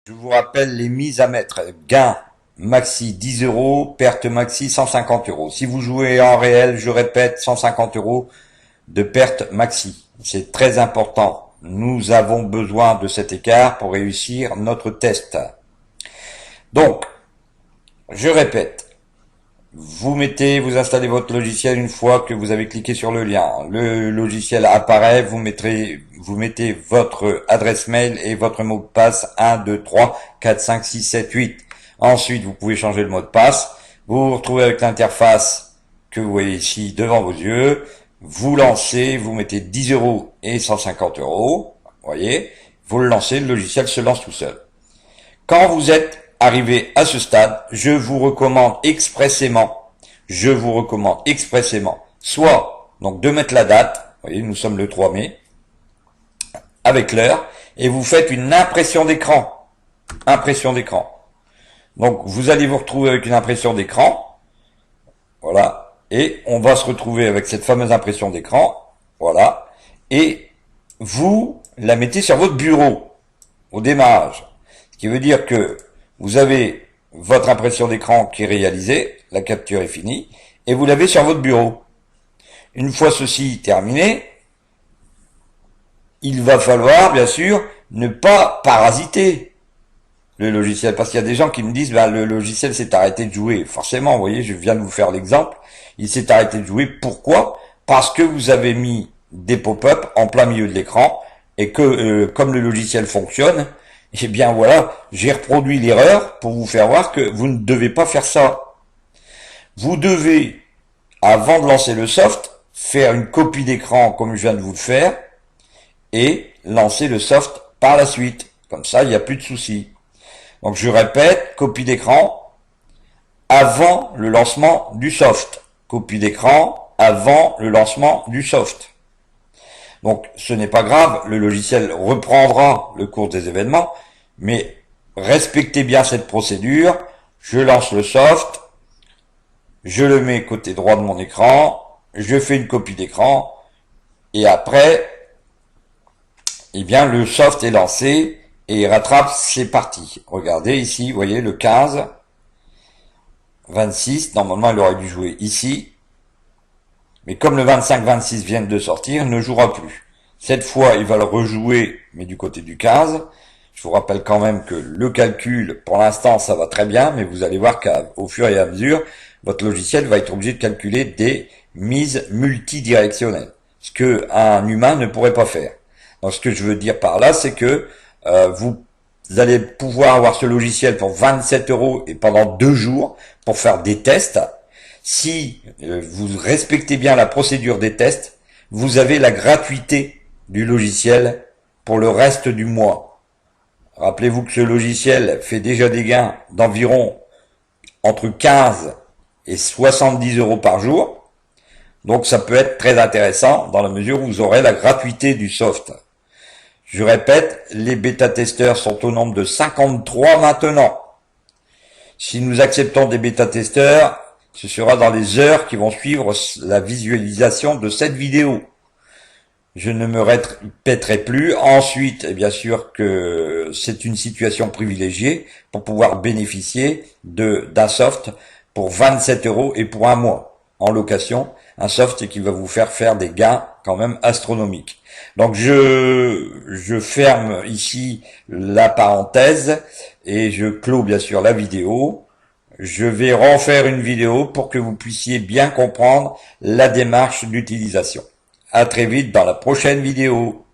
Je vous rappelle les mises à mettre. Gain maxi 10 euros, perte maxi 150 euros. Si vous jouez en réel, je répète, 150 euros de perte maxi. C'est très important. Nous avons besoin de cet écart pour réussir notre test. Donc, je répète. Vous installez votre logiciel une fois que vous avez cliqué sur le lien. Le logiciel apparaît, vous mettez votre adresse mail et votre mot de passe 1, 2, 3, 4, 5, 6, 7, 8. Ensuite, vous pouvez changer le mot de passe. Vous vous retrouvez avec l'interface que vous voyez ici devant vos yeux. Vous lancez, vous mettez 10 euros et 150 euros. Vous voyez, vous le lancez, le logiciel se lance tout seul. Quand vous êtes arrivé à ce stade, je vous recommande expressément, soit donc de mettre la date, vous voyez, nous sommes le 3 mai, avec l'heure, et vous faites une impression d'écran. Donc vous allez vous retrouver avec une impression d'écran, voilà, et on va se retrouver avec cette fameuse impression d'écran, voilà, et vous la mettez sur votre bureau au démarrage. Ce qui veut dire que vous avez votre impression d'écran qui est réalisée, la capture est finie, et vous l'avez sur votre bureau. Une fois ceci terminé, il va falloir, bien sûr, ne pas parasiter le logiciel. Parce qu'il y a des gens qui me disent, le logiciel s'est arrêté de jouer. Forcément, vous voyez, je viens de vous faire l'exemple. Il s'est arrêté de jouer. Pourquoi? Parce que vous avez mis des pop-up en plein milieu de l'écran, et que, comme le logiciel fonctionne, eh bien voilà, j'ai reproduit l'erreur pour vous faire voir que vous ne devez pas faire ça. Vous devez, avant de lancer le soft, faire une copie d'écran comme je viens de vous le faire et lancer le soft par la suite. Comme ça, il n'y a plus de soucis. Donc je répète, copie d'écran avant le lancement du soft. Copie d'écran avant le lancement du soft. Donc ce n'est pas grave, le logiciel reprendra le cours des événements, mais respectez bien cette procédure. Je lance le soft, je le mets côté droit de mon écran, je fais une copie d'écran, et après, eh bien le soft est lancé et il rattrape ses parties. Regardez ici, vous voyez le 15, 26, normalement il aurait dû jouer ici. Mais comme le 25-26 viennent de sortir, il ne jouera plus. Cette fois, il va le rejouer, mais du côté du 15. Je vous rappelle quand même que le calcul, pour l'instant, ça va très bien, mais vous allez voir qu'au fur et à mesure, votre logiciel va être obligé de calculer des mises multidirectionnelles. Ce qu'un humain ne pourrait pas faire. Donc, ce que je veux dire par là, c'est que vous allez pouvoir avoir ce logiciel pour 27 euros et pendant 2 jours pour faire des tests. Si vous respectez bien la procédure des tests, vous avez la gratuité du logiciel pour le reste du mois. Rappelez-vous que ce logiciel fait déjà des gains d'environ entre 15 et 70 euros par jour. Donc ça peut être très intéressant dans la mesure où vous aurez la gratuité du soft. Je répète, les bêta-testeurs sont au nombre de 53 maintenant. Si nous acceptons des bêta-testeurs, ce sera dans les heures qui vont suivre la visualisation de cette vidéo. Je ne me répéterai plus. Ensuite, bien sûr que c'est une situation privilégiée pour pouvoir bénéficier d'un soft pour 27 euros et pour un mois en location. Un soft qui va vous faire des gains quand même astronomiques. Donc je ferme ici la parenthèse et je clôt bien sûr la vidéo. Je vais refaire une vidéo pour que vous puissiez bien comprendre la démarche d'utilisation. À très vite dans la prochaine vidéo.